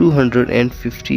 250